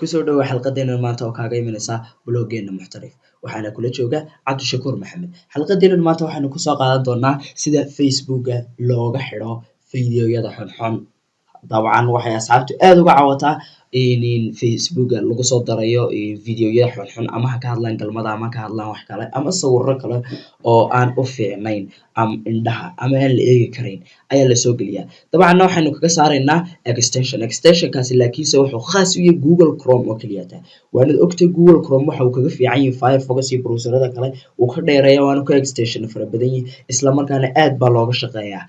kusoo dhawaad xalqadeena maanta oo kaaga imanaysa bloggeena muxtarif waxaana kula jooga cabdishakuur maxamed. xalqadeena maanta waxaanu kusoo qaadan doonaa sida facebooka looga xidho fiidiyoyada xunxun. dabcan waxay asxaabtu aad uga cawataa in facebooka lagu soo darayo fiidiyoyada xunxun ama ha ka hadlaan galmada ama ka hadlaan wax kale ama sawirro kale oo aan u fiicnayn ama indhaha ama aan la eegi karayn ayaa lasoo geliyaa. dabcanna waxaynu kaga saaraynaa extensionkaasi laakiinse wuxuu khaas u yahay google chrome oo keliyata. waanad ogtay google chrome waxa uu kaga fiican yahay firefox iyo browserada kale uu ka dheereeya waana ka extension fara badan yahay isla markaana aad baa looga shaqeeyaa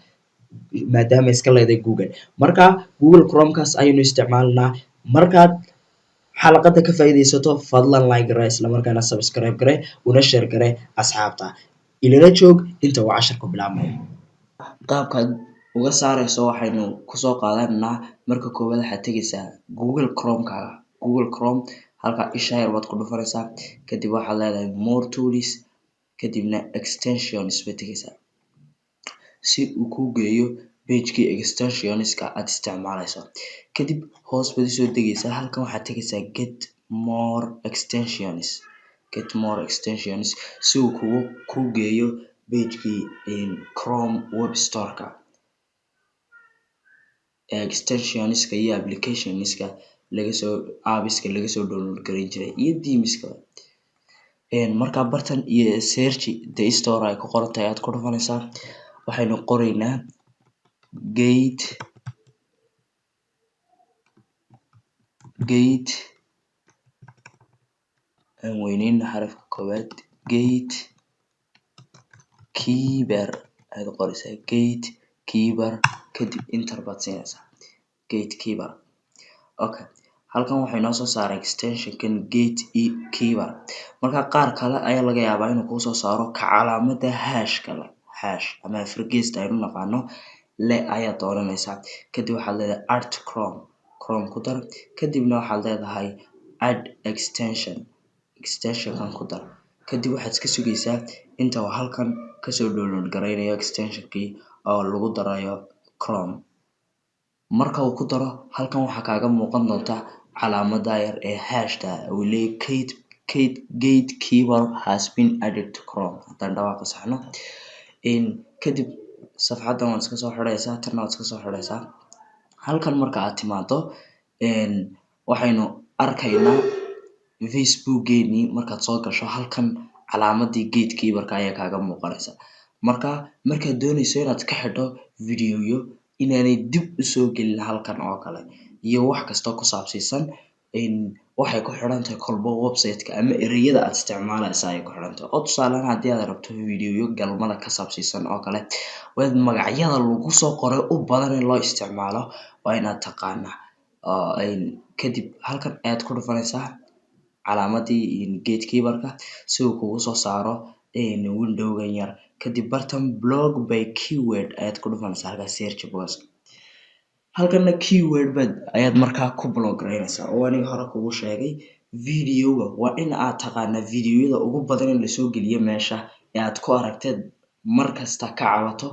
maadaama iska leedahay google. marka google chromekaas ayaynu isticmaalnaa. markaad xalaqada ka faa'iidaysato fadlan like gare isla markaana subscribe gare una share gare asxaabta ilala joog inta uu casharku bilaabmayo. qaabkaad uga saarayso waxaynu kusoo qaadanaa marka koowaad waxaad tegaysaa google chrome halka isha yar baad ku dhufanaysaa kadib waxaad leedahay more tools kadibna extensions baad tegaysaa si uu kuu geeyo pagekii extensionska aad isticmaalayso. kadib hoos baad usoo degaysaa halkan waxaad tegaysaa get more extensions si uu kuu geeyo pagekii chrome web storeka extensionska iyo applicationska apps-ka lagasoo download gareyn jiray iyo themska. markaa bartan iyo search the store ay ku qoran tahay aad ku dhufanaysaa waxaynu qoraynaa gate aan weyneyna xarafka koowaad gatekeeper aad qoraysaa gatekeeper kadib enter baad siinaysaa gatekeeper. okay halkan waxay noo soo saaray extensionkan gatekeeper. marka qaar kale ayaa laga yaabaa inuu kuu soo saaro ka calaamada hash ama fargeesta aynu naqaano le ayaa dooranaysaa kadib waxaad leedahay add chrome ku dar kadibna waxaad leedahay add extensionkan ku dar kadib waxaad iska sugaysaa inta uu halkan kasoo download gareynayo extensionkii oo lagu darayo chrome. marka uu ku daro halkan waxaa kaaga muuqan doonta calaamada yar ee hashta uu leeyahay gatekeeper has been added to chrome haddaan dhawaaqa saxno. kadib safxadan waad iska soo xidhaysaa tanna waad iska soo xidhaysaa. halkan marka aad timaado waxaynu arkaynaa facebookgeenii markaad soo gasho halkan calaamadii gatekeeperka ayaa kaaga muuqanaysa. markaad doonayso inaad ka xidho videoyo inaanay dib usoo gelin halkan oo kale iyo wax kastoo ku saabsiisan waxay ku xidhan tahay kolba website-ka ama ereyada aad isticmaalaysa ayay ku xidhan tahay. oo tusaalehaan haddii aad rabto videoyo galmada ka saabsiisan oo kale waa magacyada lagu soo qoray u badan in loo isticmaalo waa inaad taqaanaa. kadib halkan ayaad ku dhufanaysaa calaamadii gatekeeperka si uu kugu soo saaro windowgan yar kadib bartan blog by keyword ayaad ku dhufanaysaa halkaas search box halkana keyword ayaad markaa ku blog gareynaysaa oo aniga hore kugu sheegay videoga waa in aad taqaanaa videoyada ugu badan in lasoo geliyo meesha ee aad ku aragteed markasta ka cawato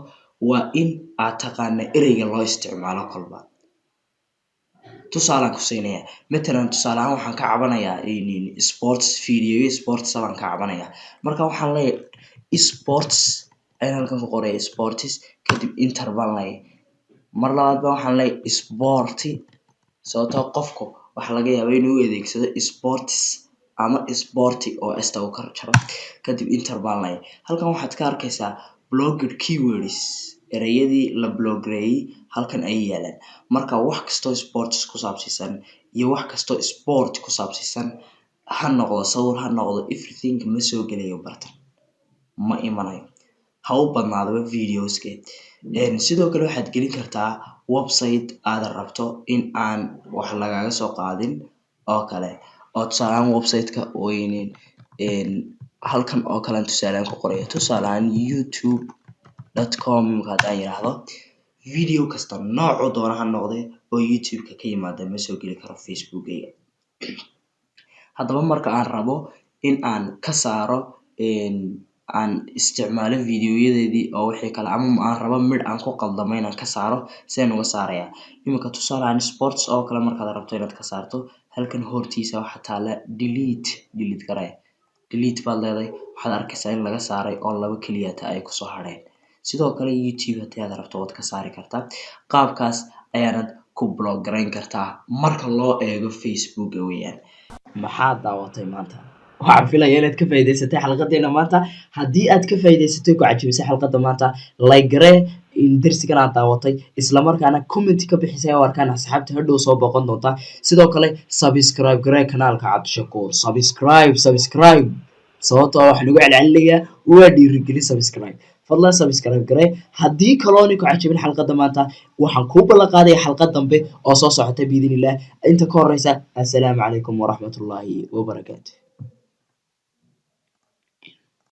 waa in aad taqaanaa ereyga loo isticmaalo kolba. tusaalaan ku siinayaa matalan tusaale ahaan waxaan ka cabanayaa sports videoyo sports baan ka cabanayaa marka waxaan leeyahay sports ayaan halkan ku qoraya sports kadib enter baan leeyahay. mar labaad baa waxaan leeyahay sporty sababtoo qofku waxaa laga yaabaa inuu u adeegsado sports ama sporty oo esta uu ka jaro kadib enter baan leeyahay. halkan waxaad ka arkaysaa blocked keywords ereyadii la blogreeyay halkan ayay yaalaan. marka wax kastoo sports ku saabsiisan iyo wax kastoo sport ku saabsiisan ha noqdo sawir ha noqdo everything ma soo gelayo bartan ma imanayo ha u badnaadaba videoska. sidoo kale waxaad gelin kartaa website aad rabto in aan wax lagaga soo qaadin oo kale oo tusaalehaan website-ka halkan oo kale tusaalaan ku qoraya tusaalehaan youtube.com haddaan yiraahdo video kasta noocu doona ha noqdee oo youtube-ka ka yimaada ma soo geli karo facebookgayga. haddaba marka aan rabo in aan ka saaro aan isticmaalo videoyadeedii oo wixii kale ama aan rabo midh aan ku qaldamay inaan ka saaro sideen uga saarayaa. Iminka tusaale ahaan sports oo kale markaad rabto inaad ka saarto halkan hortiisa waxaa taala delete garee baad leedahay waxaad arkaysaa in laga saaray oo 2 keliyata ay kusoo hadheen. Sidoo kale YouTube haddii aad rabto waad ka saari kartaa. Qaabkaas ayaanad ku block garayn kartaa marka loo eego Facebook weeyaan. Maxaad daawatay maanta? Waxaan filayaa inaad ka faa'iidaysatay xalqadeena maanta. Haddii aad ka faa'iidaysatay ku cajabisay xalqada maanta, like garee in darsigan aad daawatay isla markaana comment ka bixisay oo arkaan asxaabta hadhow soo booqan doonta. Sidoo kale subscribe garee kanaalka Cabdishakuur. Subscribe sababtoo ah waxaan ugu celcelinayaa waa dhiirigelin subscribe. fadlan subscribe garee. Haddii kaloo ku cajabin xalqada maanta waxaan kuu ballan qaadayaa xalqad dambe oo soo socota biidhnillah. Inta ka horeysa assalaamu calaykum waraxmatullaahi wabarakaatuh.